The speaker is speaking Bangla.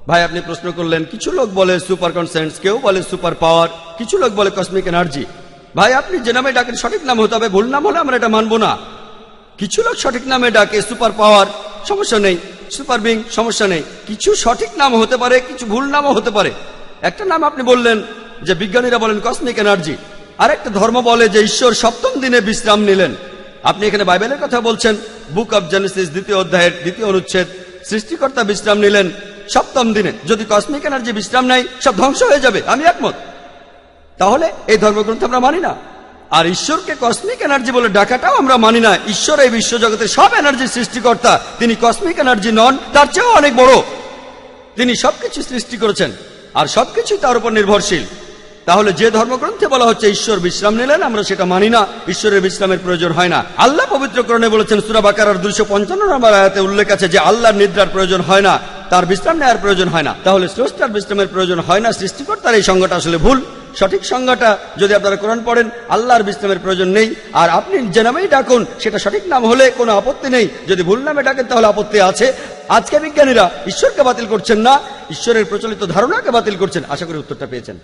ভাই আপনি প্রশ্ন করলেন কিছু লোক বলে সুপার কনসেন্স, কেউ বলে সুপার পাওয়ার, কিছু লোক বলে কসমিক এনার্জি। ভাই আপনি যে নামে ডাকেন সঠিক নাম হতে হবে, ভুল নাম হলে আমরা এটা মানবো না। কিছু লোক সঠিক নামে ডাকে সুপার পাওয়ার, সমস্যা নেই, সুপার বিং, সমস্যা নেই। কিছু সঠিক নাম হতে পারে, কিছু ভুল নামও হতে পারে। একটা নাম আপনি বললেন যে বিজ্ঞানীরা বলেন কসমিক এনার্জি, আর একটা ধর্ম বলে যে ঈশ্বর সপ্তম দিনে বিশ্রাম নিলেন। আপনি এখানে বাইবেলের কথা বলছেন, বুক অব জেনেসিস 2য় অধ্যায়ের 2য় অনুচ্ছেদ, সৃষ্টিকর্তা বিশ্রাম নিলেন সপ্তম দিনে। যদি কসমিক এনার্জি বিশ্রাম নেয় সব ধ্বংস হয়ে যাবে, আমি একমত। তাহলে এই ধর্মগ্রন্থ আমরা মানি না। আর ঈশ্বরকে কসমিক এনার্জি বলে ডাকাটাও আমরা মানি না। ঈশ্বর এই বিশ্বজগতের সব এনার্জির সৃষ্টিকর্তা, তিনি কসমিক এনার্জি নন, তার চেয়েও অনেক বড়। তিনি সবকিছু সৃষ্টি করেছেন আর সবকিছু তার উপর নির্ভরশীল। তাহলে যে ধর্মগ্রন্থে বলা হচ্ছে ঈশ্বর বিশ্রাম নিলেন, আমরা সেটা মানি না। ঈশ্বরের বিশ্রামের প্রয়োজন হয় না। আল্লাহ পবিত্রকরণে বলেছেন, সূরা বাকারার 255 নম্বর আয়াতে উল্লেখ আছে যে আল্লাহর নিদ্রার প্রয়োজন হয় না, তার বিশ্রাম নেওয়ার প্রয়োজন হয় না। তাহলে স্রষ্টার বিশ্রামের প্রয়োজন হয় না, সৃষ্টিকর্তার এই সংজ্ঞাটা আসলে ভুল। সঠিক সংজ্ঞাটা যদি আপনারা কোরআন পড়েন, আল্লাহর বিশ্রামের প্রয়োজন নেই। আর আপনি যে নামেই ডাকুন সেটা সঠিক নাম হলে কোনো আপত্তি নেই, যদি ভুল নামে ডাকেন তাহলে আপত্তি আছে। আজকে বিজ্ঞানীরা ঈশ্বরকে বাতিল করছেন না, ঈশ্বরের প্রচলিত ধারণাকে বাতিল করছেন। আশা করি উত্তরটা পেয়েছেন।